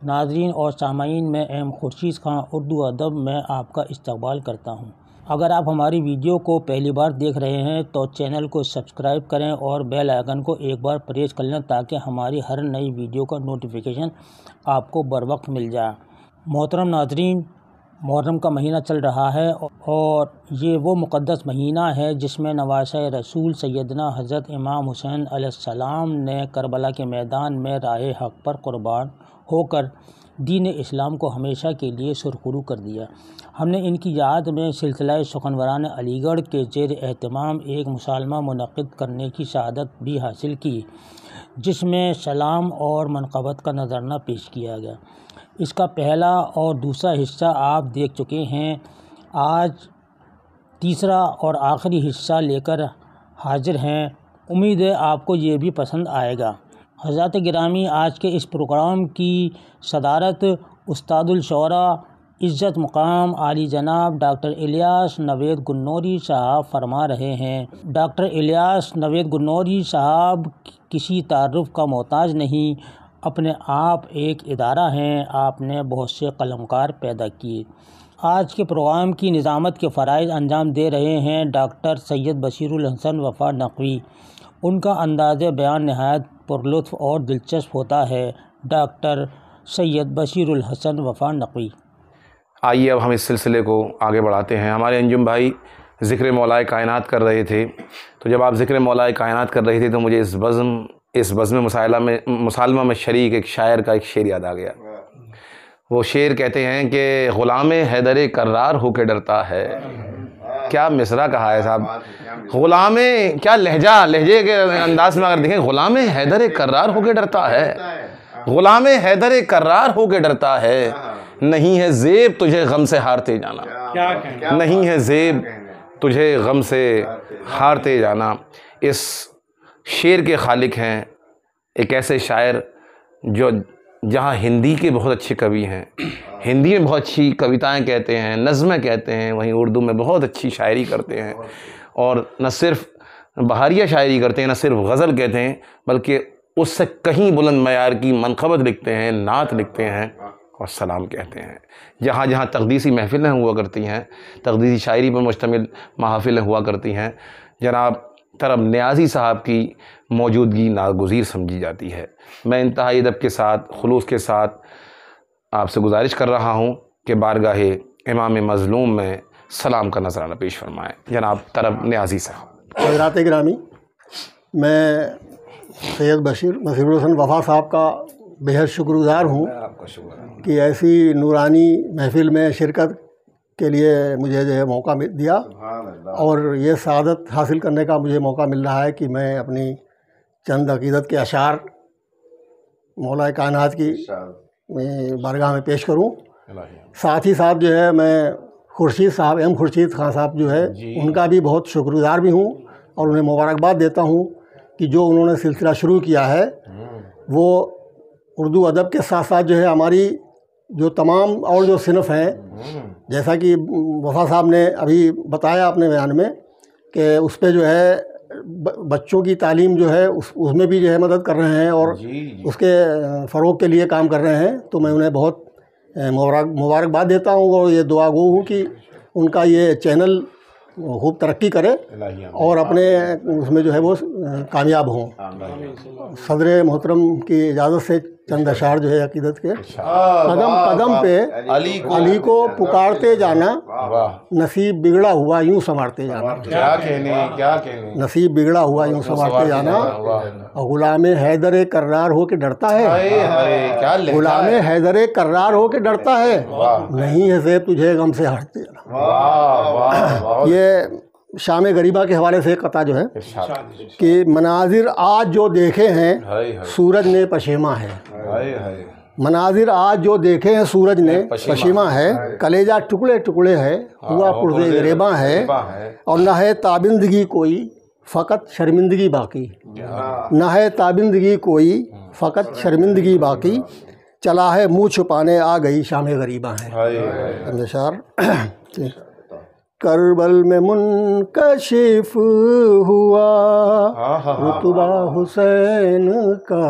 ناظرین اور سامعین، میں ایم خورشید خان اردو ادب میں آپ کا استقبال کرتا ہوں۔ اگر آپ ہماری ویڈیو کو پہلی بار دیکھ رہے ہیں تو چینل کو سبسکرائب کریں اور بیل آئیکن کو ایک بار پریس کر لیں تاکہ ہماری ہر نئی ویڈیو کا نوٹیفیکیشن آپ کو بر وقت مل جائے۔ محترم ناظرین، محرم کا مہینہ چل رہا ہے اور یہ وہ مقدس مہینہ ہے جس میں نواسہ رسول سیدنا حضرت امام حسین علیہ السلام نے کربلا کے میدان میں راہ حق پر قربان ہو کر دین اسلام کو ہمیشہ کے لیے سرخرو کر دیا۔ ہم نے ان کی یاد میں سلسلہ سخنوران علی گڑھ کے زیر اہتمام ایک مکالمہ منعقد کرنے کی سعادت بھی حاصل کی، جس میں سلام اور منقبت کا نذرانہ پیش کیا گیا۔ اس کا پہلا اور دوسرا حصہ آپ دیکھ چکے ہیں۔ آج تیسرا اور آخری حصہ لے کر حاضر ہیں۔ امید ہے آپ کو یہ بھی پسند آئے گا۔ حضرات گرامی، آج کے اس پروگرام کی صدارت استاد الشعراء عزت مقام عالی جناب ڈاکٹر الیاس نوید گنوری صاحب فرما رہے ہیں۔ ڈاکٹر الیاس نوید گنوری صاحب کسی تعارف کا محتاج نہیں، اپنے آپ ایک ادارہ ہیں۔ آپ نے بہت سے قلمکار پیدا کیے۔ آج کے پروگرام کی نظامت کے فرائض انجام دے رہے ہیں ڈاکٹر سید بشیر الحسن وفا نقوی۔ ان کا انداز بیان نہایت پرلطف اور دلچسپ ہوتا ہے۔ ڈاکٹر سید بشیر الحسن وفا نقوی۔ آئیے اب ہم اس سلسلے کو آگے بڑھاتے ہیں۔ ہمارے انجم بھائی ذکر مولا کائنات کر رہے تھے، تو جب آپ ذکر مولا کائنات کر رہے تھے تو مجھے اس بزم مسالمہ میں شریک ایک شاعر کا ایک شعر یاد آ گیا۔ وہ شعر کہتے ہیں کہ غلام حیدر کرار ہو کے ڈرتا ہے۔ کیا مصرع کہا ہے صاحب! غلام، کیا لہجے کے انداز میں اگر دیکھیں، غلام حیدر کرار ہو کے ڈرتا ہے، غلام حیدر کرار ہو کے ڈرتا ہے، نہیں ہے زیب تجھے غم سے ہارتے جانا، نہیں ہے زیب تجھے غم سے ہارتے جانا۔ اس شعر کے خالق ہیں ایک ایسے شاعر جو جہاں ہندی کے بہت اچھے کوی ہیں، ہندی میں بہت اچھی کویتائیں کہتے ہیں، نظمیں کہتے ہیں، وہیں اردو میں بہت اچھی شاعری کرتے ہیں، اور نہ صرف بہاریہ شاعری کرتے ہیں، نہ صرف غزل کہتے ہیں، بلکہ اس سے کہیں بلند معیار کی منقبت لکھتے ہیں، نعت لکھتے ہیں اور سلام کہتے ہیں۔ جہاں جہاں تقدیسی محفلیں ہوا کرتی ہیں، تقدیسی شاعری پر مشتمل محافلیں ہوا کرتی ہیں، جناب طرب نیازی صاحب کی موجودگی ناگزیر سمجھی جاتی ہے۔ میں انتہائی ادب کے ساتھ، خلوص کے ساتھ آپ سے گزارش کر رہا ہوں کہ بارگاہ امام مظلوم میں سلام کا نذرانہ پیش فرمائیں جناب طرب نیازی صاحب۔ حضرات گرامی، میں سید بشیر الحسن وفا صاحب کا بہت شکر گزار ہوں کہ ایسی نورانی محفل میں شرکت کے لیے مجھے جو ہے موقع دیا، اور یہ سعادت حاصل کرنے کا مجھے موقع مل رہا ہے کہ میں اپنی چند عقیدت کے اشعار مولا کائنات کی بارگاہ میں پیش کروں۔ ساتھ ہی ساتھ جو ہے میں خورشید صاحب، ایم خورشید خان صاحب جو ہے ان کا بھی بہت شکر گزار بھی ہوں، اور انہیں مبارکباد دیتا ہوں کہ جو انہوں نے سلسلہ شروع کیا ہے وہ اردو ادب کے ساتھ ساتھ جو ہے ہماری جو تمام اور جو صنف ہیں، جیسا کہ وفا صاحب نے ابھی بتایا اپنے بیان میں کہ اس پہ جو ہے بچوں کی تعلیم جو ہے اس میں بھی جو ہے مدد کر رہے ہیں اور اس کے فروغ کے لیے کام کر رہے ہیں، تو میں انہیں بہت مبارکباد دیتا ہوں اور یہ دعا گو ہوں کہ ان کا یہ چینل خوب ترقی کرے اور اپنے اس میں جو ہے وہ کامیاب ہوں۔ صدر محترم کی اجازت سے چند اشعار جو ہے عقیدت کے۔ قدم قدم پہ علی کو پکارتے جانا، نصیب بگڑا ہوا یوں سنوارتے جانا، نصیب بگڑا ہوا یوں سنوارتے جانا، غلام حیدر کرار ہو کے ڈرتا ہے، غلام حیدر کرار ہو کے ڈرتا ہے، نہیں ہے زیب تجھے غم سے ہارتے جانا۔ یہ شام غریبہ کے حوالے سے ایک قطعہ جو ہے کہ مناظر آج جو دیکھے ہیں سورج نے پشیماں ہے، مناظر آج جو دیکھے ہیں سورج نے پشیماں ہے، کلیجہ ٹکڑے ٹکڑے ہے، ہوا پرزے گریباں ہے، اور نہ ہے تابندگی کوئی فقط شرمندگی باقی، نہ ہے تابندگی کوئی فقط شرمندگی باقی، چلا ہے منہ چھپانے آ گئی شام غریباں ہے۔ کربل میں منکشف ہوا رتبہ حسین کا،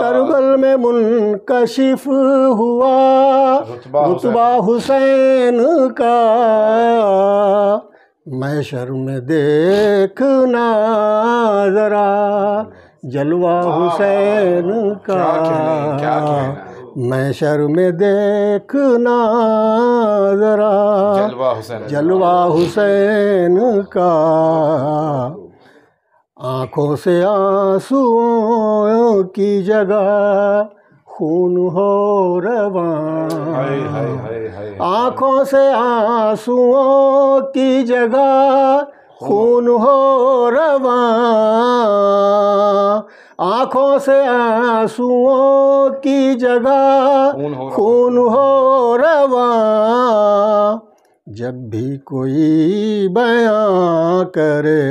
کربل میں منکشف ہوا رتبہ حسین کا، محشر میں دیکھنا ذرا جلوہ حسین کا، محشر میں دیکھنا ذرا جلوہ حسین کا، آنکھوں سے آنسوؤں کی جگہ خون ہو رواں، آنکھوں سے آنسوؤں کی جگہ خون ہو رواں، آنکھوں سے آنسوؤں کی جگہ خون ہو رواں، جب بھی کوئی بیان کرے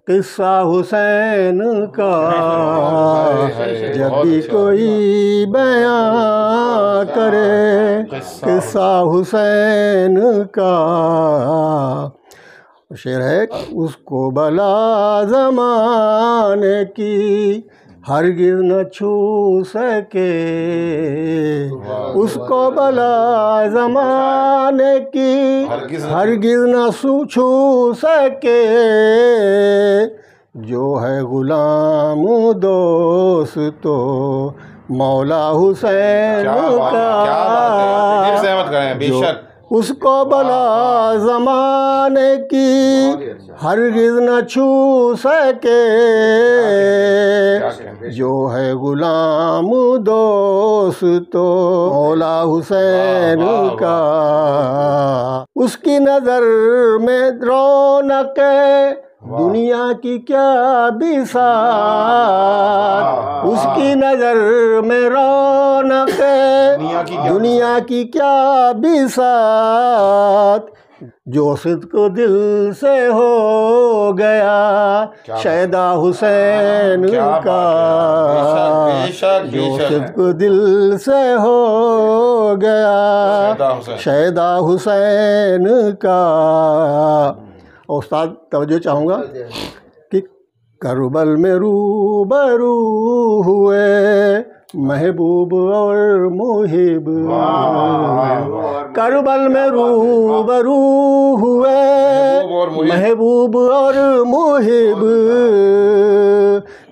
قصہ حسین کا، جب بھی کوئی بیان کرے قصہ حسین کا، شعر ہے اس کو بلا زمانے کی ہرگز نہ چھو سکے، اس کو بلا زمانے کی ہرگز نہ چھو سکے، جو ہے غلام دوست تو مولا حسین کا، اس کو بلا زمانے کی ہرگز نہ چھو سکے، جو ہے غلام دوست تو مولا حسین کا، اس کی نظر میں رونق دنیا کی کیا بساط، اس کی نظر میں رونق دنیا کی کیا بساط، جو صدق دل سے ہو گیا شیدا حسین کا، جو صدق دل سے ہو گیا شیدا حسین کا۔ استاد توجہ چاہوں گا کہ کربل میں روبرو ہوئے محبوب اور محب، کربل میں روبرو ہوئے محبوب اور محب،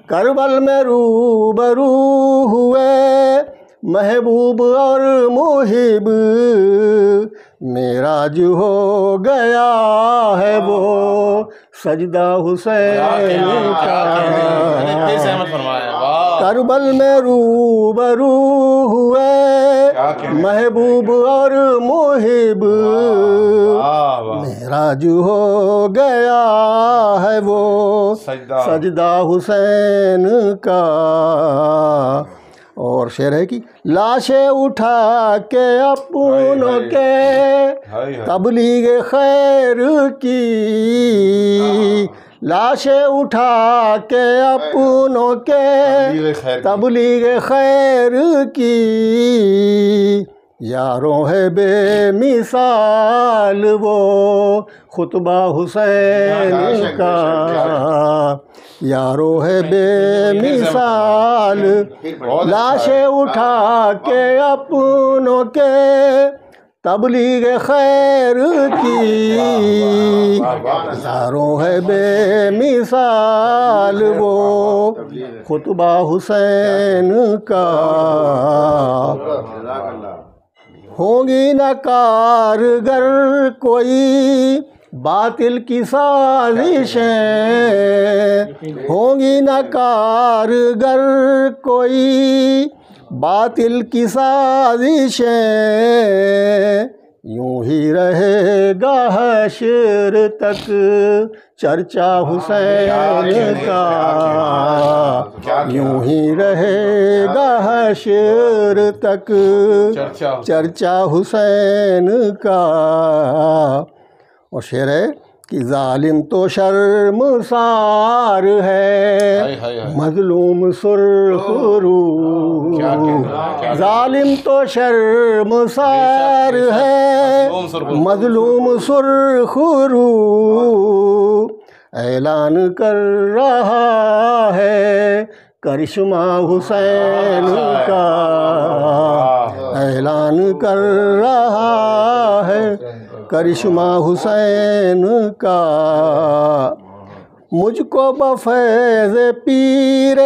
کربل میں روبرو ہوئے محبوب اور محب، معراج ہو گیا ہے وہ سجدہ حسین کا، کربل میں روبرو ہوئے محبوب اور محب، معراج ہو گیا ہے وہ سجدہ حسین کا۔ اور شعر ہے کہ لاشیں اٹھا کے اپنوں کے تبلیغ خیر کی، لاشیں اٹھا کے اپنوں کے تبلیغ خیر کی، یاروں ہے بے مثال وہ خطبہ حسین کا، یاروں ہے بے مثال لاشیں اٹھا کے اپنوں کے تبلیغ خیر کی، یاروں ہے بے مثال وہ خطبہ حسین کا۔ ہوں گی نہ کارگر کوئی باطل کی سازشیں، ہوں گی نہ کارگر کوئی باطل کی سازشیں، یوں ہی رہے گا حشر تک چرچا حسین کا، یوں ہی رہے گا حشر تک چرچا حسین کا۔ اور شعر ہے کہ ظالم تو شرمسار ہے مظلوم سرخ رو، ظالم تو شرمسار ہے مظلوم سرخ رو، اعلان کر رہا ہے کرشمہ حسین کا، اعلان کر رہا ہے کرشمہ حسین کا، مجھ کو بفیض پیر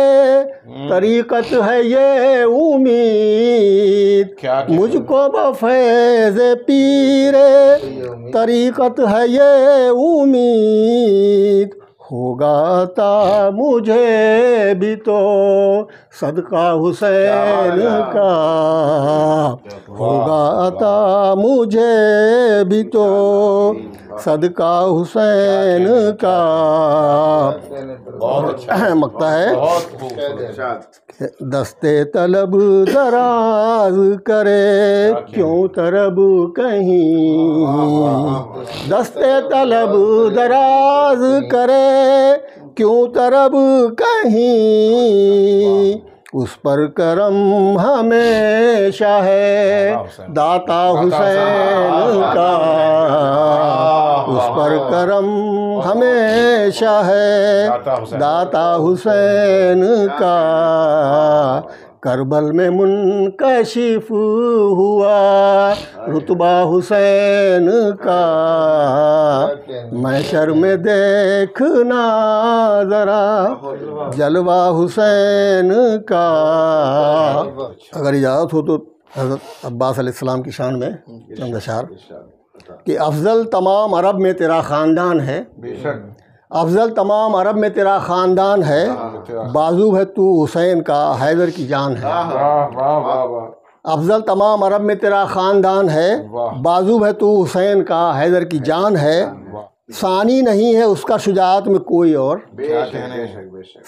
طریقت ہے یہ امید، مجھ کو بفیض پیر طریقت ہے یہ امید، ہوگا عطا مجھے بھی تو صدقہ حسین کا، ہوگا عطا مجھے بھی تو صدقہ حسین کا۔ مقطع ہے، دستے طلب دراز کرے کیوں طرب کہیں، دستے طلب دراز کرے کیوں طرب کہیں، اس پر کرم ہمیشہ ہے داتا حسین کا، اس پر کرم ہمیشہ ہے داتا حسین کا، کربل میں منکشف ہوا رتبہ حسین کا، محشر میں دیکھنا ذرا جلوہ حسین کا۔ اگر اجازت ہو تو حضرت عباس علیہ السلام کی شان میں چند اشعار کہ افضل تمام عرب میں تیرا خاندان ہے، افضل تمام عرب میں تیرا خاندان ہے، بازو ہے تو حسین کا حیدر کی جان ہے، افضل تمام عرب میں تیرا خاندان ہے، بازو ہے تو حسین کا حیدر کی جان ہے، ثانی نہیں ہے اس کا شجاعت میں کوئی اور،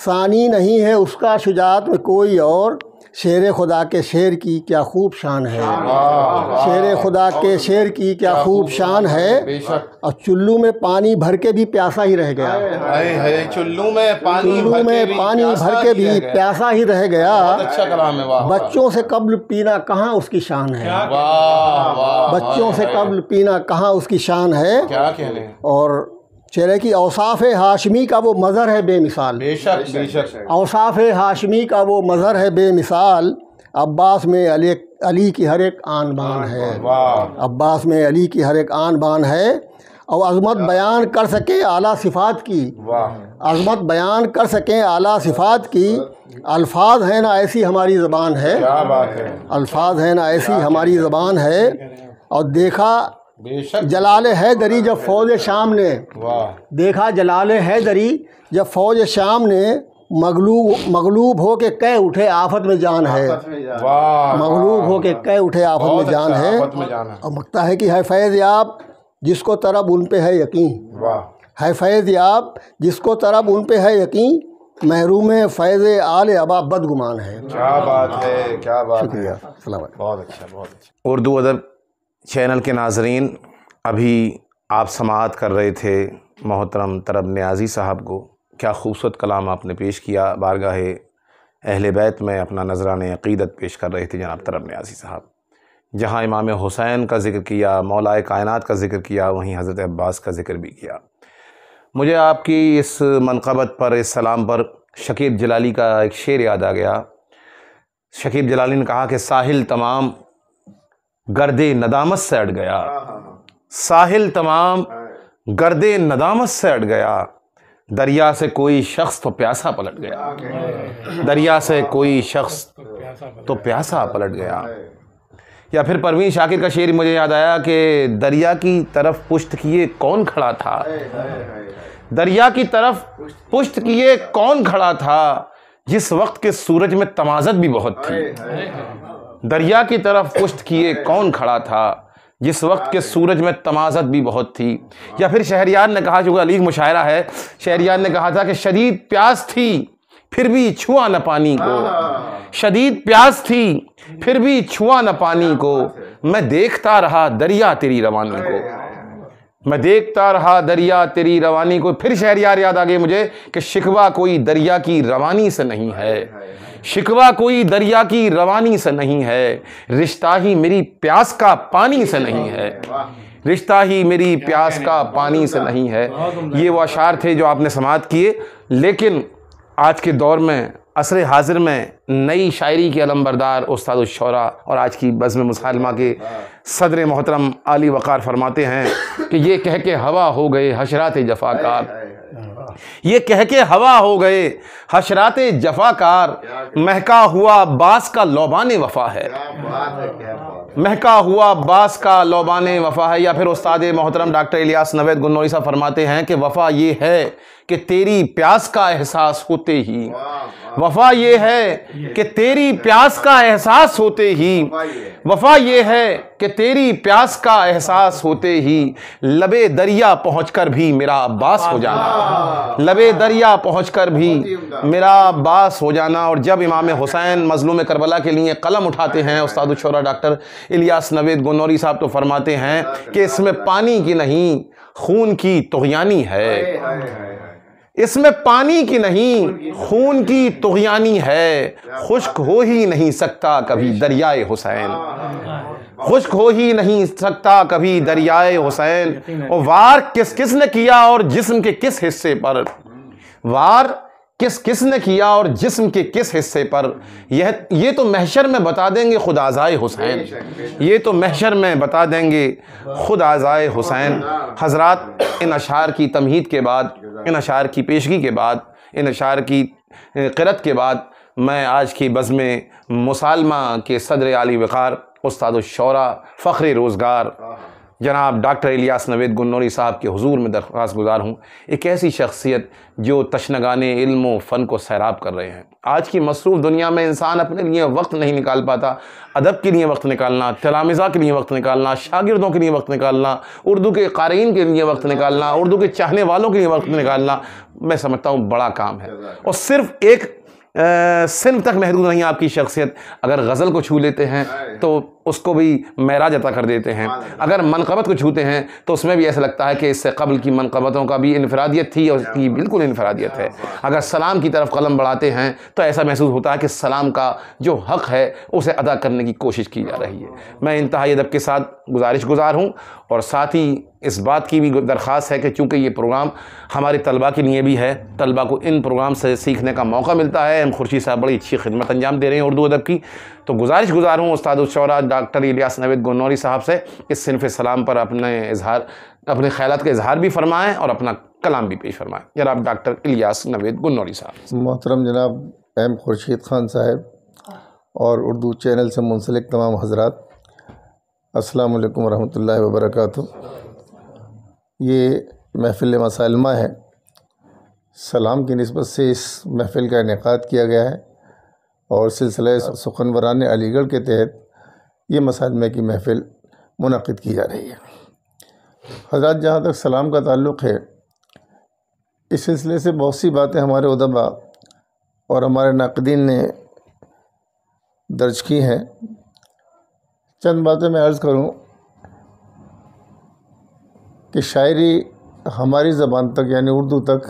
ثانی نہیں ہے اس کا شجاعت میں کوئی اور، شیر خدا کے شیر کی کیا خوب شان ہے، شیر خدا کے شیر کی کیا خوب شان ہے، اور چلو میں پانی بھر کے بھی پیاسا ہی رہ گیا، چلو میں پانی بھر کے بھی پیاسا ہی رہ گیا، بچوں سے قبل پینا کہاں اس کی شان ہے، بچوں سے قبل پینا کہاں اس کی شان ہے، اور چہرے کی اوصاف ہاشمی کا وہ مظہر ہے بے مثال، اوصاف ہاشمی کا وہ مظہر ہے بے مثال، عباس میں علی کی ہر ایک آن بان ہے، عباس میں علی کی ہر ایک آن بان ہے، اور عظمت بیان کر سکے اعلیٰ صفات کی، عظمت بیان کر سکیں اعلیٰ صفات کی، الفاظ ہیں نہ ایسی ہماری زبان ہے، الفاظ ہیں نہ ایسی ہماری زبان ہے، اور دیکھا جلال حیدری جب فوج شام نے، دیکھا جلال حیدری جب فوج شام نے، مغلوب ہو کے کہہ اٹھے آفت میں جان ہے، مغلوب ہو کے کہہ اٹھے آفت میں جان ہے، اور مقطع ہے کہ ہے فیض یاب جس کو طرب ان پہ ہے یقین، ہے فیض یاب جس کو طرب ان پہ ہے یقین، محروم فیض آل ابا بدگمان ہے۔ کیا بات ہے، کیا بات ہے، شکریہ، السلام علیکم۔ بہت اچھا، بہت اچھا۔ اردو ادب چینل کے ناظرین، ابھی آپ سماعت کر رہے تھے محترم طرب نیازی صاحب کو، کیا خوبصورت کلام آپ نے پیش کیا، بارگاہ اہل بیت میں اپنا نذران عقیدت پیش کر رہے تھے جناب طرب نیازی صاحب، جہاں امام حسین کا ذکر کیا، مولا کائنات کا ذکر کیا، وہیں حضرت عباس کا ذکر بھی کیا۔ مجھے آپ کی اس منقبت پر، اس سلام پر شکیب جلالی کا ایک شعر یاد آ گیا۔ شکیب جلالی نے کہا کہ ساحل تمام گرد ندامت سے اٹ گیا، ساحل تمام گرد ندامت سے اٹ گیا، دریا سے کوئی شخص تو پیاسا پلٹ گیا، دریا سے کوئی شخص تو پیاسا پلٹ گیا۔ یا پھر پروین شاکر کا شعر مجھے یاد آیا کہ دریا کی طرف پشت کیے کون کھڑا تھا، دریا کی طرف پشت کیے کون کھڑا تھا، جس وقت کے سورج میں تمازت بھی بہت تھی، دریا کی طرف پشت کیے کون کھڑا تھا، جس وقت کے سورج میں تمازت بھی بہت تھی۔ یا پھر شہریار نے کہا، جو علی مشاعرہ ہے، شہریار نے کہا تھا کہ شدید پیاس تھی پھر بھی چھوا نہ پانی کو، شدید پیاس تھی پھر بھی چھوا نہ پانی کو، میں دیکھتا رہا دریا تیری روانی کو، میں دیکھتا رہا دریا تیری روانی کو. پھر شہریار یاد آ گئے مجھے کہ شکوہ کوئی دریا کی روانی سے نہیں ہے, شکوہ کوئی دریا کی روانی سے نہیں ہے, رشتہ ہی میری پیاس کا پانی سے نہیں ہے, رشتہ ہی میری پیاس کا پانی سے نہیں ہے. یہ وہ اشعار تھے جو آپ نے سماعت کیے. لیکن آج کے دور میں عصر حاضر میں نئی شاعری کے علمبردار استاد الشعراء اور آج کی بزم مسالمہ کے صدر محترم عالی وقار فرماتے ہیں کہ یہ کہہ کے ہوا ہو گئے حشرات جفاکار, یہ کہہ کے ہوا ہو گئے حشرات جفاکار, مہکا ہوا باس کا لوبان وفا ہے, مہکا ہوا باس کا لوبان وفا ہے. یا پھر استاد محترم ڈاکٹر الیاس نوید گلنوری صاحب فرماتے ہیں کہ وفا یہ ہے کہ تیری پیاس کا احساس ہوتے ہی, وفا یہ ہے کہ تیری پیاس کا احساس ہوتے ہی, وفا یہ ہے کہ تیری پیاس کا احساس ہوتے ہی لبے دریا پہنچ کر بھی میرا عباس ہو جانا, لبے دریا پہنچ کر بھی میرا عباس ہو جانا. اور جب امام حسین مظلوم کربلا کے لیے قلم اٹھاتے ہیں استاد الشعراء ڈاکٹر الیاس نوید گلنوری صاحب تو فرماتے ہیں کہ اس میں پانی کی نہیں خون کی طغیانی ہے, اس میں پانی کی نہیں خون کی طغیانی ہے, خشک ہو ہی نہیں سکتا کبھی دریائے حسین, خشک ہو ہی نہیں سکتا کبھی دریائے حسین. اور وار کس کس نے کیا اور جسم کے کس حصے پر, وار کس کس نے کیا اور جسم کے کس حصے پر, یہ تو محشر میں بتا دیں گے خود آزائے حسین, یہ تو محشر میں بتا دیں گے خود آزائے حسین. حضرات, ان اشعار کی تمہید کے بعد, ان اشعار کی پیشگی کے بعد, ان اشعار کی قرأت کے بعد میں آج کی بزم مسالمہ کے صدر عالی وقار استاد الشعراء فخر روزگار جناب ڈاکٹر الیاس نوید گلنوری صاحب کے حضور میں درخواست گزار ہوں. ایک ایسی شخصیت جو تشنگان علم و فن کو سیراب کر رہے ہیں. آج کی مصروف دنیا میں انسان اپنے لیے وقت نہیں نکال پاتا. ادب کے لیے وقت نکالنا, تلامذہ کے لیے وقت نکالنا, شاگردوں کے لیے وقت نکالنا, اردو کے قارئین کے لیے وقت نکالنا, اردو کے چاہنے والوں کے لیے وقت نکالنا, میں سمجھتا ہوں بڑا کام ہے. اور صرف ایک صنف تک محدود نہیں آپ کی شخصیت. اگر غزل کو چھو لیتے ہیں تو اس کو بھی معراج عطا کر دیتے ہیں. اگر منقبت کو چھوتے ہیں تو اس میں بھی ایسا لگتا ہے کہ اس سے قبل کی منقبتوں کا بھی انفرادیت تھی اور اس کی بالکل انفرادیت ہے. اگر سلام کی طرف قلم بڑھاتے ہیں تو ایسا محسوس ہوتا ہے کہ سلام کا جو حق ہے اسے ادا کرنے کی کوشش کی جا رہی ہے. میں انتہائی ادب کے ساتھ گزارش گزار ہوں اور ساتھ ہی اس بات کی بھی درخواست ہے کہ چونکہ یہ پروگرام ہمارے طلباء کے لیے بھی ہے, طلباء کو ان پروگرام سے سیکھنے کا موقع ملتا ہے. ایم خورشید صاحب بڑی اچھی خدمت انجام دے رہے ہیں اردو ادب کی, تو گزارش گزار ہوں استاد الشعراء ڈاکٹر الیاس نوید گلنوری صاحب سے اس صنف سلام پر اپنے خیالات کا اظہار بھی فرمائیں اور اپنا کلام بھی پیش فرمائیں. جناب ڈاکٹر الیاس نوید گلنوری صاحب. محترم جناب ایم خورشید خان صاحب اور اردو چینل سے منسلک تمام حضرات, السلام علیکم ورحمۃ اللہ وبرکاتہ. یہ محفل مسالمہ ہے. سلام کی نسبت سے اس محفل کا انعقاد کیا گیا ہے اور سلسلہ سخنوران علی گڑھ کے تحت یہ مسالمہ کی محفل منعقد کی جا رہی ہے. حضرات, جہاں تک سلام کا تعلق ہے, اس سلسلے سے بہت سی باتیں ہمارے ادباء اور ہمارے ناقدین نے درج کی ہیں. چند باتیں میں عرض کروں کہ شاعری ہماری زبان تک یعنی اردو تک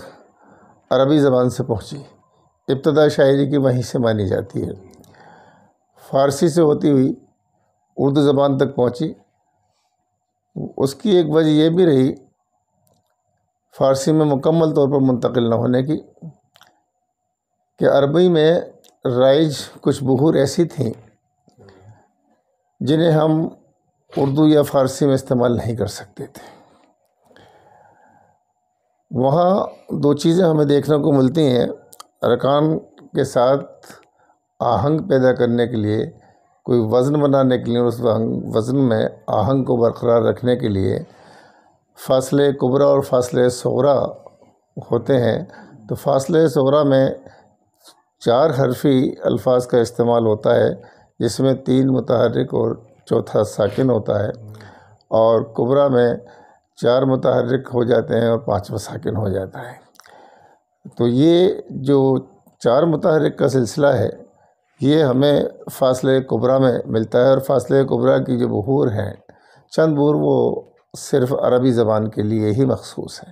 عربی زبان سے پہنچی. ابتدا شاعری کی وہیں سے مانی جاتی ہے. فارسی سے ہوتی ہوئی اردو زبان تک پہنچی. اس کی ایک وجہ یہ بھی رہی فارسی میں مکمل طور پر منتقل نہ ہونے کی کہ عربی میں رائج کچھ بحور ایسی تھیں جنہیں ہم اردو یا فارسی میں استعمال نہیں کر سکتے تھے. وہاں دو چیزیں ہمیں دیکھنے کو ملتی ہیں. ارکان کے ساتھ آہنگ پیدا کرنے کے لیے, کوئی وزن بنانے کے لیے, اس وزن میں آہنگ کو برقرار رکھنے کے لیے فاصلے کبریٰ اور فاصلے صغریٰ ہوتے ہیں. تو فاصلے صغریٰ میں 4 حرفی الفاظ کا استعمال ہوتا ہے جس میں 3 متحرک اور چوتھا ساکن ہوتا ہے, اور کبریٰ میں 4 متحرک ہو جاتے ہیں اور 5واں ساکن ہو جاتا ہے. تو یہ جو 4 متحرک کا سلسلہ ہے یہ ہمیں فاصلے کبریٰ میں ملتا ہے. اور فاصلے کبریٰ کی جو بحور ہیں, چند بحور وہ صرف عربی زبان کے لیے ہی مخصوص ہے،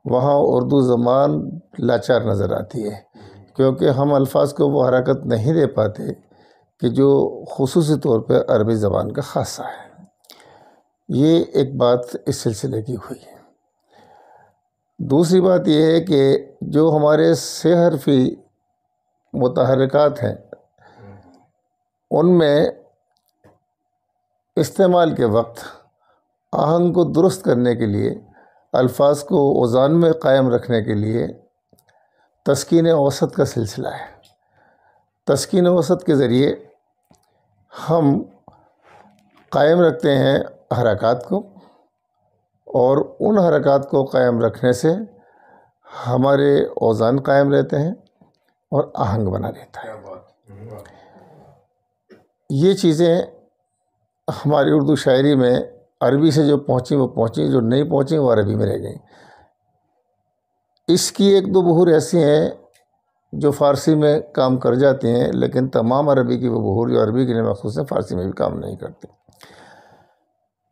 وہاں اردو زبان لاچار نظر آتی ہے، کیونکہ ہم الفاظ کو وہ حرکت نہیں دے پاتے کہ جو خصوصی طور پہ عربی زبان کا خاصہ ہے۔ یہ ایک بات اس سلسلے کی ہوئی ہے۔ دوسری بات یہ ہے کہ جو ہمارے 6 حرفی متحرکات ہیں ان میں استعمال کے وقت آہنگ کو درست کرنے کے لیے، الفاظ کو اوزان میں قائم رکھنے کے لیے تسکین اوسط کا سلسلہ ہے۔ تسکین اوسط کے ذریعے ہم قائم رکھتے ہیں حرکات کو، اور ان حرکات کو قائم رکھنے سے ہمارے اوزان قائم رہتے ہیں اور آہنگ بنا رہتا ہے۔ یہ چیزیں ہماری اردو شاعری میں عربی سے جو پہنچیں وہ پہنچیں، جو نہیں پہنچیں وہ عربی میں رہ گئیں۔ اس کی 1-2 بہور ایسی ہیں جو فارسی میں کام کر جاتی ہیں، لیکن تمام عربی کی وہ بہور جو عربی کے لیے مخصوص ہیں فارسی میں بھی کام نہیں کرتی۔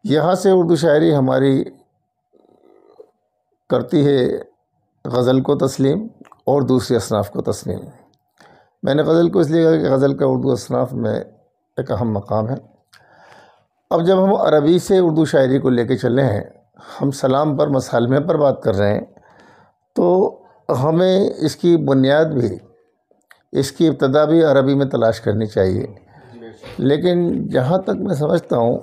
یہاں سے اردو شاعری ہماری کرتی ہے غزل کو تسلیم اور دوسری اصناف کو تسلیم۔ میں نے غزل کو اس لیے کہا کہ غزل کا اردو اصناف میں ایک اہم مقام ہے۔ اب جب ہم عربی سے اردو شاعری کو لے کے چلے ہیں، ہم سلام پر، مسالمے پر بات کر رہے ہیں، تو ہمیں اس کی بنیاد بھی، اس کی ابتدا بھی عربی میں تلاش کرنی چاہیے۔ لیکن جہاں تک میں سمجھتا ہوں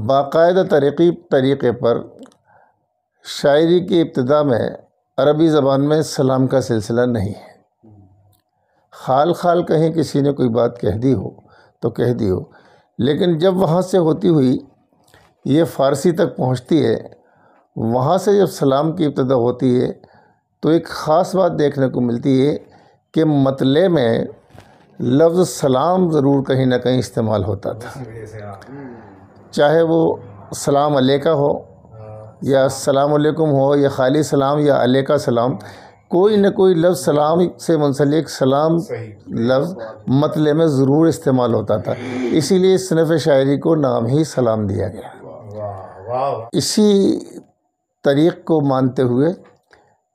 باقاعدہ طریقے پر شاعری کی ابتدا میں عربی زبان میں سلام کا سلسلہ نہیں ہے۔ خال خال کہیں کسی نے کوئی بات کہہ دی ہو تو کہہ دی ہو، لیکن جب وہاں سے ہوتی ہوئی یہ فارسی تک پہنچتی ہے، وہاں سے جب سلام کی ابتدا ہوتی ہے تو ایک خاص بات دیکھنے کو ملتی ہے کہ مطلع میں لفظ سلام ضرور کہیں نہ کہیں استعمال ہوتا تھا، چاہے وہ سلام علیکہ ہو یا السلام علیکم ہو یا خالی سلام یا علیکہ سلام، کوئی نہ کوئی لفظ سلام سے منسلک سلام لفظ مطلع میں ضرور استعمال ہوتا تھا۔ اسی لیے اس صنف شاعری کو نام ہی سلام دیا گیا۔ اسی طریق کو مانتے ہوئے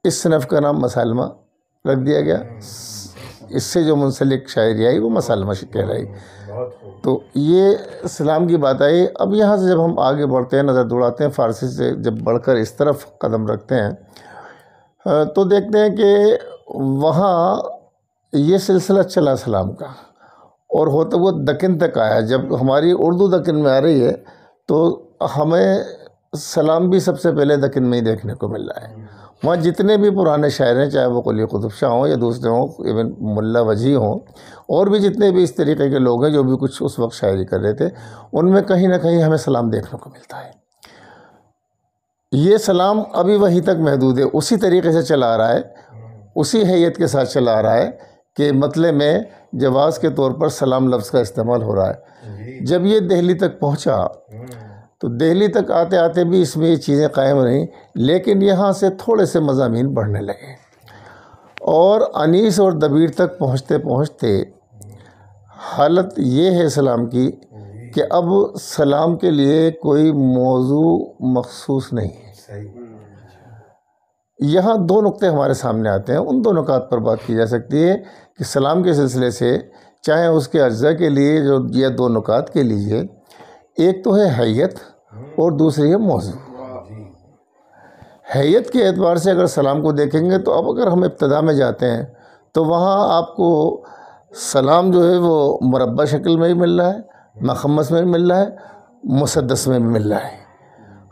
اس صنف کا نام مسالمہ رکھ دیا گیا۔ اس سے جو منسلک شاعری آئی وہ مسالمہ کہلائی۔ تو یہ سلام کی بات آئی۔ اب یہاں سے جب ہم آگے بڑھتے ہیں، نظر دوڑاتے ہیں، فارسی سے جب بڑھ کر اس طرف قدم رکھتے ہیں تو دیکھتے ہیں کہ وہاں یہ سلسلہ چلا سلام کا، اور ہوتا وہ دکن تک آیا۔ جب ہماری اردو دکن میں آ رہی ہے تو ہمیں سلام بھی سب سے پہلے دکن میں ہی دیکھنے کو مل رہا ہے۔ وہاں جتنے بھی پرانے شاعر ہیں، چاہے وہ قلی قطب شاہ ہوں یا دوسرے ہوں، ایون ملا وجیح ہوں، اور بھی جتنے بھی اس طریقے کے لوگ ہیں جو بھی کچھ اس وقت شاعری کر رہے تھے، ان میں کہیں نہ کہیں ہمیں سلام دیکھنے کو ملتا ہے۔ یہ سلام ابھی وہیں تک محدود ہے، اسی طریقے سے چلا آ رہا ہے، اسی حیت کے ساتھ چلا آ رہا ہے کہ مطلع میں جواز کے طور پر سلام لفظ کا استعمال ہو رہا ہے۔ جب یہ دہلی تک پہنچا تو دہلی تک آتے آتے بھی اس میں یہ چیزیں قائم رہیں، لیکن یہاں سے تھوڑے سے مضامین بڑھنے لگے، اور انیس اور دبیر تک پہنچتے پہنچتے حالت یہ ہے سلام کی کہ اب سلام کے لیے کوئی موضوع مخصوص نہیں ہے۔ یہاں 2 نقطے ہمارے سامنے آتے ہیں، ان 2 نکات پر بات کی جا سکتی ہے کہ سلام کے سلسلے سے، چاہے اس کے اجزاء کے لیے جو یہ 2 نکات کے لیجئے، ایک تو ہے حیت اور دوسری ہے موضوع۔ حیت کے اعتبار سے اگر سلام کو دیکھیں گے تو اب اگر ہم ابتدا میں جاتے ہیں تو وہاں آپ کو سلام جو ہے وہ مربع شکل میں بھی مل رہا ہے، مخمس میں بھی مل رہا ہے، مسدس میں بھی مل رہا ہے،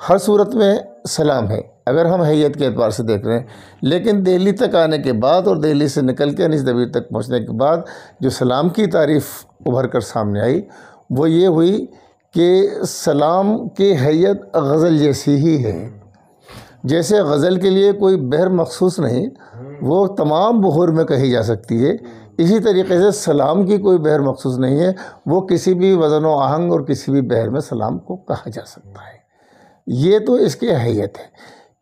ہر صورت میں سلام ہے اگر ہم حیت کے اعتبار سے دیکھ رہے ہیں۔ لیکن دہلی تک آنے کے بعد اور دہلی سے نکل کے انیس دبیر تک پہنچنے کے بعد جو سلام کی تعریف ابھر کر سامنے آئی وہ یہ ہوئی کہ سلام کی حیت غزل جیسی ہی ہے۔ جیسے غزل کے لیے کوئی بحر مخصوص نہیں، وہ تمام بحور میں کہی جا سکتی ہے، اسی طریقے سے سلام کی کوئی بحر مخصوص نہیں ہے، وہ کسی بھی وزن و آہنگ اور کسی بھی بحر میں سلام کو کہا جا سکتا ہے۔ یہ تو اس کی حیت ہے،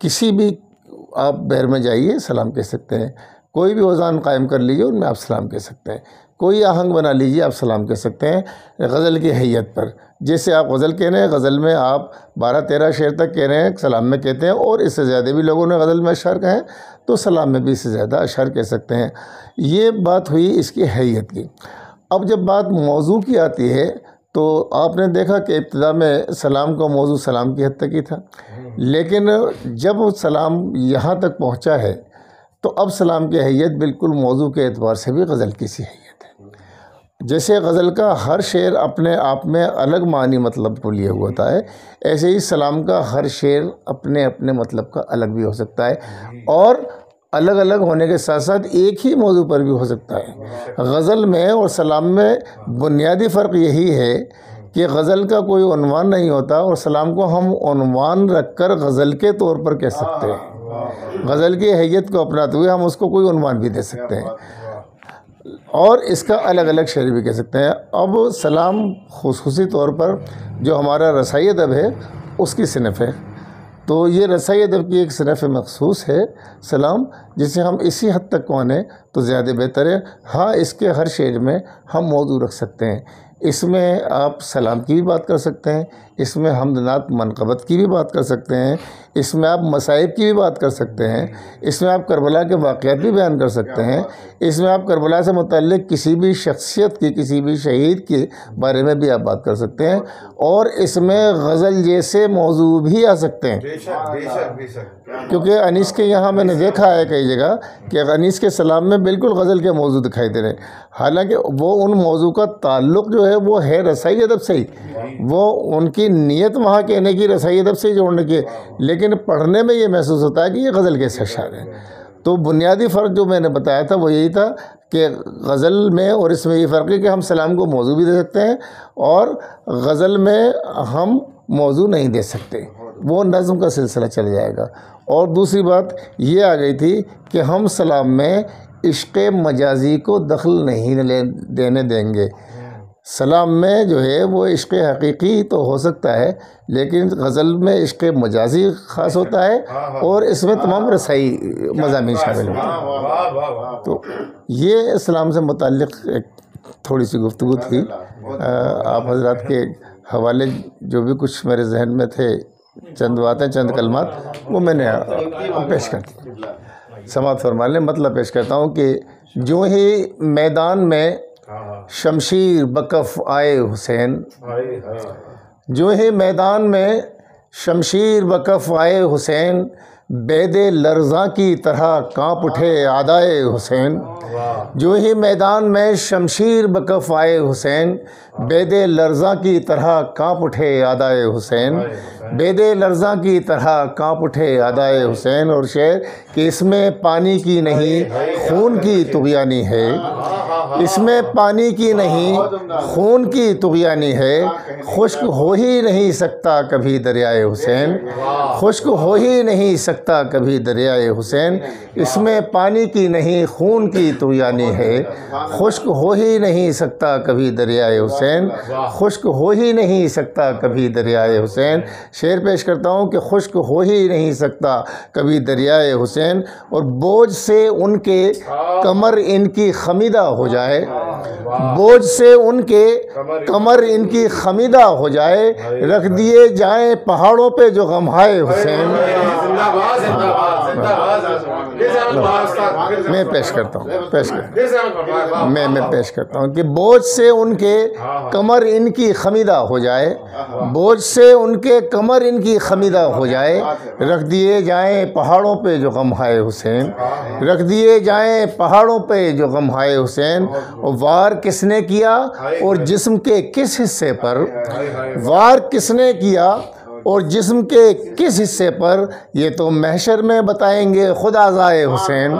کسی بھی آپ بحر میں جائیے سلام کہہ سکتے ہیں، کوئی بھی وزن قائم کر لیجیے ان میں آپ سلام کہہ سکتے ہیں۔ کوئی آہنگ بنا لیجیے، آپ سلام کہہ سکتے ہیں غزل کی حیت پر۔ جیسے آپ غزل کہہ رہے ہیں، غزل میں آپ 12-13 شعر تک کہہ رہے ہیں، سلام میں کہتے ہیں، اور اس سے زیادہ بھی لوگوں نے غزل میں اشعار کہے ہیں تو سلام میں بھی اس سے زیادہ اشعار کہہ سکتے ہیں۔ یہ بات ہوئی اس کی حیت کی۔ اب جب بات موضوع کی آتی ہے تو آپ نے دیکھا کہ ابتدا میں سلام کا موضوع سلام کی حد تک ہی تھا، لیکن جب سلام یہاں تک پہنچا ہے تو اب سلام کی حیت بالکل موضوع کے اعتبار سے بھی غزل کی سی حیت ہے۔ جیسے غزل کا ہر شعر اپنے آپ میں الگ معنی مطلب کو لیے ہوا ہوتا ہے، ایسے ہی سلام کا ہر شعر اپنے اپنے مطلب کا الگ بھی ہو سکتا ہے، اور الگ الگ ہونے کے ساتھ ساتھ ایک ہی موضوع پر بھی ہو سکتا ہے۔ غزل میں اور سلام میں بنیادی فرق یہی ہے کہ غزل کا کوئی عنوان نہیں ہوتا، اور سلام کو ہم عنوان رکھ کر غزل کے طور پر کہہ سکتے ہیں۔ غزل کی حیت کو اپناتے ہوئے ہم اس کو کوئی عنوان بھی دے سکتے ہیں، اور اس کا الگ الگ شعر بھی کہہ سکتے ہیں۔ اب سلام خصوصی طور پر جو ہمارا رسائی ادب ہے اس کی صنف ہے، تو یہ رسائی ادب کی ایک صنف مخصوص ہے سلام، جسے ہم اسی حد تک مانیں تو زیادہ بہتر ہے۔ ہاں، اس کے ہر شعر میں ہم موضوع رکھ سکتے ہیں، اس میں آپ سلام کی بھی بات کر سکتے ہیں، اس میں حمد نعت منقبت کی بھی بات کر سکتے ہیں، اس میں آپ مصائب کی بھی بات کر سکتے ہیں، اس میں آپ کربلا کے واقعات بھی بیان کر سکتے ہیں، اس میں آپ کربلا سے متعلق کسی بھی شخصیت کی، کسی بھی شہید کے بارے میں بھی آپ بات کر سکتے ہیں، اور اس میں غزل جیسے موضوع بھی آ سکتے ہیں۔ کیونکہ انیس کے یہاں میں نے دیکھا ہے کئی جگہ کہ انیس کے سلام میں بالکل غزل کے موضوع دکھائی دے رہے ہیں، حالانکہ وہ ان موضوع کا تعلق جو ہے وہ ہے رسائی ادب سے ہی، وہ ان کی نیت وہاں کہنے کی رسائی ادب سے ہی جوڑنے کی، لیکن پڑھنے میں یہ محسوس ہوتا ہے کہ یہ غزل کے اشعار ہیں۔ تو بنیادی فرق جو میں نے بتایا تھا وہ یہی تھا کہ غزل میں اور اس میں یہ فرق ہے کہ ہم سلام کو موضوع بھی دے سکتے ہیں، اور غزل میں ہم موضوع نہیں دے سکتے، وہ نظم کا سلسلہ چل جائے گا۔ اور دوسری بات یہ آ گئی تھی کہ ہم سلام میں عشق مجازی کو دخل نہیں دینے دیں گے۔ سلام میں جو ہے وہ عشق حقیقی تو ہو سکتا ہے، لیکن غزل میں عشق مجازی خاص ہوتا ہے، اور اس میں تمام رسائی مضامین شامل ہوتے ہیں۔ تو یہ اسلام سے متعلق ایک تھوڑی سی گفتگو تھی۔ آپ حضرات کے حوالے جو بھی کچھ میرے ذہن میں تھے، چند باتیں، چند کلمات، وہ میں نے پیش کر دی۔ سماعت فرما لیں، مطلب پیش کرتا ہوں کہ جو ہی میدان میں شمشیر بکف آئے حسین، جو ہی میدان میں شمشیر بکف آئے حسین، بید لرزاں کی طرح کانپ اٹھے اعدائے حسین۔ جو ہی میدان میں شمشیر بکف آئے حسین، بید لرزاں کی طرح کانپ اٹھے اعدائے حسین، بید لرزاں کی طرح کانپ اٹھے اعدائے حسین۔ اور شعر کہ اس میں پانی کی نہیں خون کی طغیانی ہے، اس میں پانی کی نہیں خون کی طغیانی ہے، خشک ہو ہی نہیں سکتا کبھی دریائے حسین، خشک ہو ہی نہیں سکتا کبھی دریائے حسین۔ اس میں پانی کی نہیں خون کی طغیانی ہے، خشک ہو ہی نہیں سکتا کبھی دریائے حسین، خشک ہو ہی نہیں سکتا کبھی دریائے حسین۔ شعر پیش کرتا ہوں کہ خشک ہو ہی نہیں سکتا کبھی دریائے حسین، اور بوجھ سے ان کے کمر ان کی خمیدہ ہو جائے، بوجھ سے ان کے کمر ان کی خمیدہ ہو جائے، رکھ دیے جائیں پہاڑوں پہ جو غمہائے حسین۔ میں پیش کرتا ہوں میں پیش کرتا ہوں کہ بوجھ سے ان کے کمر ان کی خمیدہ ہو جائے، بوجھ سے ان کے کمر ان کی خمیدہ ہو جائے، رکھ دیے جائیں پہاڑوں پہ جو غمہائے حسین، رکھ دیے جائیں پہاڑوں پہ جو غمہائے حسین۔ وار کس نے کیا اور جسم کے کس حصے پر، وار کس نے کیا اور جسم کے کس حصے پر، یہ تو محشر میں بتائیں گے خود اعضائے حسین۔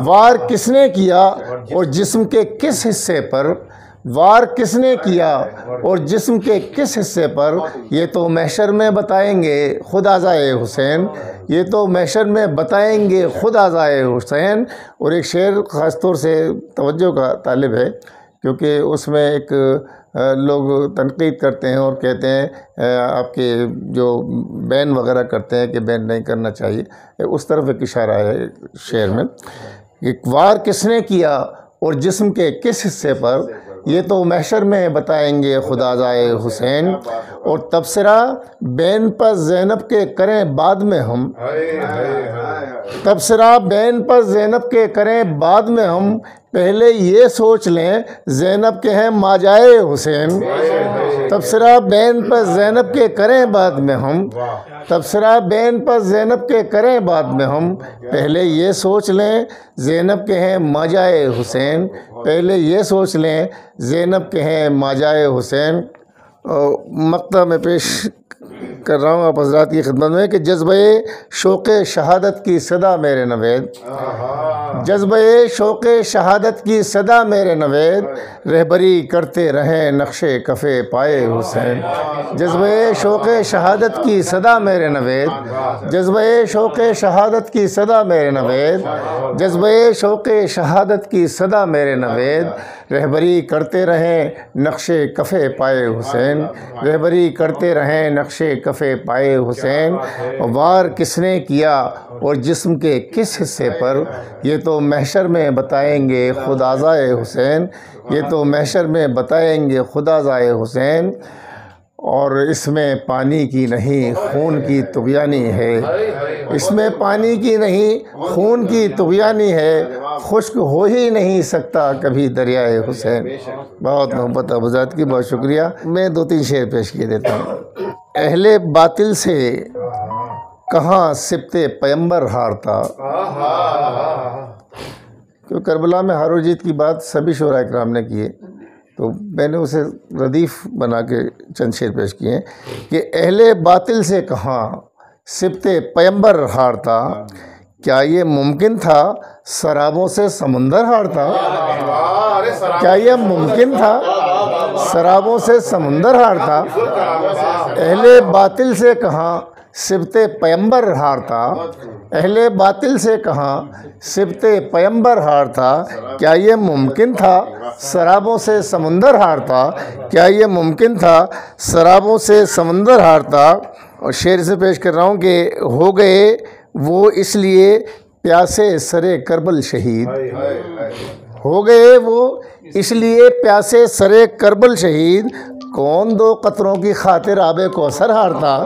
وار کس نے کیا اور جسم کے کس حصے پر، وار کس نے کیا اور جسم کے کس حصے پر، یہ تو محشر میں بتائیں گے خود اعضائے حسین، یہ تو محشر میں بتائیں گے خود اعضائے حسین۔ اور ایک شعر خاص طور سے توجہ کا طالب ہے، کیونکہ اس میں ایک لوگ تنقید کرتے ہیں اور کہتے ہیں آپ کے جو بین وغیرہ کرتے ہیں کہ بین نہیں کرنا چاہیے، اس طرف ایک اشارہ ہے شعر میں کہ وار کس نے کیا اور جسم کے کس حصے پر، یہ تو محشر میں بتائیں گے خدا زائے حسین، اور تبصرہ بین پر زینب کے کریں بعد میں ہم، تبصرہ بین پر زینب کے کریں بعد میں ہم، پہلے یہ سوچ لیں زینب کے ہیں ماجائے حسین، تبصرہ بین پر زینب کے کریں بعد میں ہم، تبصرہ بین پر زینب کے کریں بعد میں ہم، پہلے یہ سوچ لیں زینب کے ہیں ماجائے حسین، پہلے یہ سوچ لیں زینب کے ہیں ماجائے حسین۔ مقطع میں پیش کر رہا ہوں آپ حضرات کی خدمت میں کہ جذبہ شوق شہادت کی صدا میرے نوید، جذبہ شوق شہادت کی صدا میرے نوید، رہبری کرتے رہیں نقش کف پائے حسین، جذبہ شوق شہادت کی صدا میرے نوید، جذبہ شوق شہادت کی صدا میرے نوید، جذبہ شوق شہادت کی صدا میرے نوید، رہبری کرتے رہیں نقش کف پائے حسین، رہبری کرتے رہیں نقش کف پائے حسین، وار کس نے کیا اور جسم کے کس حصے پر، یہ تو محشر میں بتائیں گے خدا زائے حسین، یہ تو محشر میں بتائیں گے خدا زائے حسین، اور اس میں پانی کی نہیں خون کی طغیانی ہے، اس میں پانی کی نہیں خون کی طغیانی ہے، خشک ہو ہی نہیں سکتا کبھی دریائے حسین۔ بہت محبت آپ حضرات کی، بہت شکریہ۔ میں 2-3 شعر پیش کیے دیتا ہوں۔ اہل باطل سے کہاں سبت پیمبر ہارتا، کیونکہ کربلا میں ہار و جیت کی بات سبھی شعراء اکرام نے کی ہے، تو میں نے اسے ردیف بنا کے چند شعر پیش کیے ہیں کہ اہل باطل سے کہاں سبت پیمبر ہارتا، کیا یہ ممکن تھا سرابوں سے سمندر ہارتا، کیا یہ ممکن تھا سرابوں سے سمندر ہارتا، اہل باطل سے کہاں سبت پیمبر ہارتا، اہل باطل سے کہاں سبت پیمبر ہارتا، کیا یہ ممکن تھا سرابوں سے سمندر ہارتا، کیا یہ ممکن تھا سرابوں سے سمندر ہارتا۔ اور شعر سے پیش کر رہا ہوں کہ ہو گئے وہ اس لیے پیاسے سرے کربل شہید، ہو گئے وہ اس لیے پیاسے سرے کربل شہید، کون 2 قطروں کی خاطر آب کوثر ہارتا،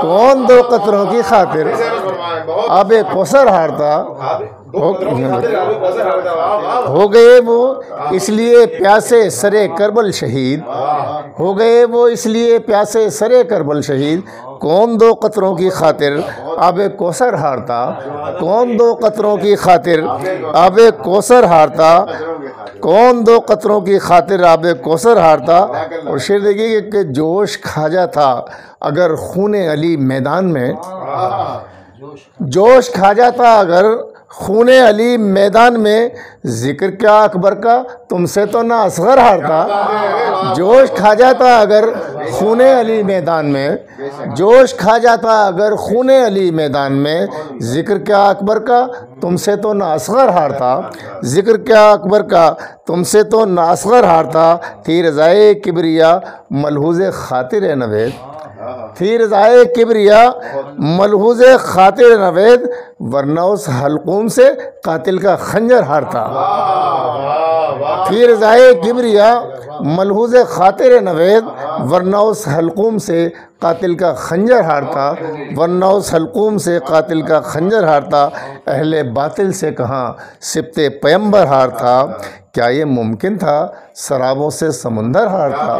کون 2 قطروں کی خاطر آب کوثر ہارتا، ہو گئے وہ اس لیے پیاسے سرے کربل شہید، ہو گئے وہ اس لیے پیاسے سرے کربل شہید، کون 2 قطروں کی خاطر آب کوثر ہارتا، کون 2 قطروں کی خاطر آب کوثر ہارتا، کون 2 قطروں کی خاطر آب کوثر ہارتا۔ اور شعر دیکھیے کہ جوش کھاجا تھا اگر خون علی میدان میں، جوش کھاجا تھا اگر خون علی میدان میں، ذکر کیا اکبر کا تم سے تو نہ اصغر ہارتا، جوش کھا جاتا اگر خون علی میدان میں، جوش کھا جاتا اگر خون علی میدان میں، ذکر کیا اکبر کا تم سے تو نہ اصغر ہارتا، ذکر کیا اکبر کا تم سے تو نہ اصغر ہارتا، تھی رضائے کبریا ملحوظ خاطر نوید، تھی رضائے کبریا ملحوظ خاطر نوید، ورنہ اس حلقوم سے قاتل کا خنجر ہارتا، تھی رضائے کبریا ملحوظ خاطر نوید، ورنہ اس حلقوم سے قاتل کا خنجر ہارتا، ورنہ اس حلقوم سے قاتل کا خنجر ہارتا، اہل باطل سے کہاں سبت پیمبر ہارتا، کیا یہ ممکن تھا سرابوں سے سمندر ہارتا،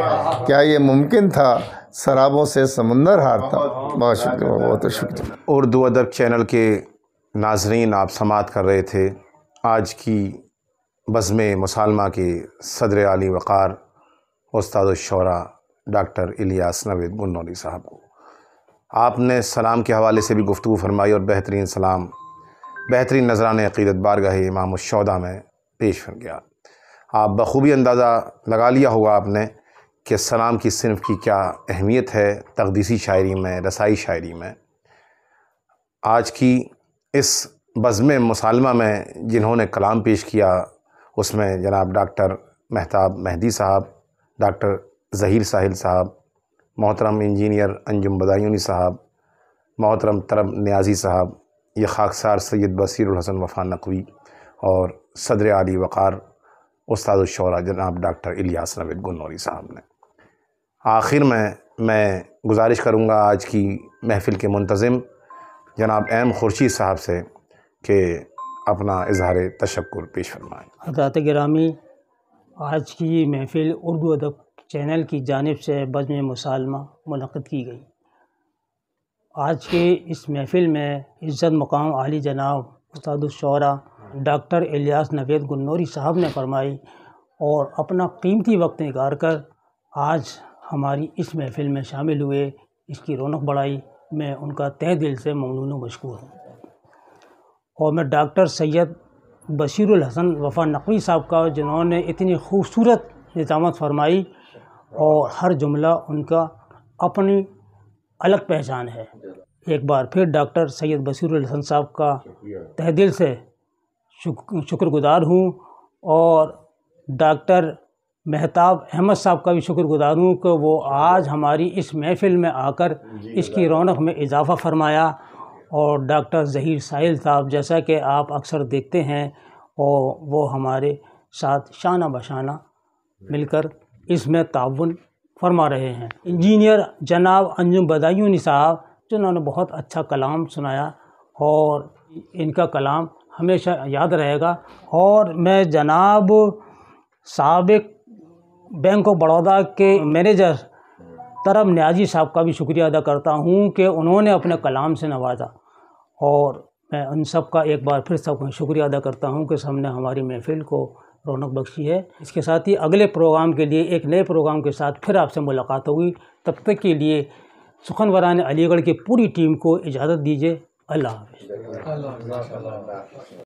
کیا یہ ممکن تھا سرابوں سے سمندر ہارتا۔ بہت شکریہ، بہت شکریہ۔ اردو ادب چینل کے ناظرین، آپ سماعت کر رہے تھے آج کی بزم مسالمہ کے صدر عالی وقار استاد الشعراء ڈاکٹر الیاس نوید منوری صاحب کو۔ آپ نے سلام کے حوالے سے بھی گفتگو فرمائی اور بہترین سلام بہترین نذران عقیدت بارگاہ امام الشہداء میں پیش کر گیا۔ آپ بخوبی اندازہ لگا لیا ہوگا آپ نے کہ سلام کی صنف کی کیا اہمیت ہے تقدیسی شاعری میں، رسائی شاعری میں۔ آج کی اس بزم مسالمہ میں جنہوں نے کلام پیش کیا اس میں جناب ڈاکٹر مہتاب مہدی صاحب، ڈاکٹر ظہیر ساحل صاحب، محترم انجینئر انجم بدایونی صاحب، محترم طرب نیازی صاحب، یہ خاکسار سید بصیر الحسن وفا نقوی اور صدر عالی وقار استاد الشعراء جناب ڈاکٹر الیاس نوید گنوری صاحب نے۔ آخر میں گزارش کروں گا آج کی محفل کے منتظم جناب ایم خورشید صاحب سے کہ اپنا اظہار تشکر پیش فرمائیں۔ حضرات گرامی، آج کی محفل اردو ادب چینل کی جانب سے بزم مسالمہ منعقد کی گئی۔ آج کے اس محفل میں عزت مقام عالی جناب استاد الشعراء ڈاکٹر الیاس نوید گنوری صاحب نے فرمائی اور اپنا قیمتی وقت نکال کر آج ہماری اس محفل میں شامل ہوئے، اس کی رونق بڑھائی۔ میں ان کا تہ دل سے ممنون و مشکور ہوں۔ اور میں ڈاکٹر سید بشیر الحسن وفا نقوی صاحب کا، جنہوں نے اتنی خوبصورت نظامت فرمائی اور ہر جملہ ان کا اپنی الگ پہچان ہے۔ ایک بار پھر ڈاکٹر سید بشیر الحسن صاحب کا تہ دل سے شکر گزار ہوں، اور ڈاکٹر مہتاب احمد صاحب کا بھی شکر گزار ہوں کہ وہ آج ہماری اس محفل میں آ کر اس کی رونق میں اضافہ فرمایا۔ اور ڈاکٹر ظہیر ساحل صاحب، جیسا کہ آپ اکثر دیکھتے ہیں، اور وہ ہمارے ساتھ شانہ بشانہ مل کر اس میں تعاون فرما رہے ہیں۔ انجینئر جناب انجم بدایونی صاحب، جنہوں نے بہت اچھا کلام سنایا، اور ان کا کلام ہمیشہ یاد رہے گا۔ اور میں جناب سابق بینک آف بڑودہ کے مینیجر طرب نیازی صاحب کا بھی شکریہ ادا کرتا ہوں کہ انہوں نے اپنے کلام سے نوازا، اور میں ان سب کا ایک بار پھر سب کا شکریہ ادا کرتا ہوں کہ سب نے ہماری محفل کو رونق بخشی ہے۔ اس کے ساتھ ہی اگلے پروگرام کے لیے، ایک نئے پروگرام کے ساتھ پھر آپ سے ملاقات ہوگی۔ تب تک کے لیے سخنوران علی گڑھ کی پوری ٹیم کو اجازت دیجیے۔ اللہ حافظ۔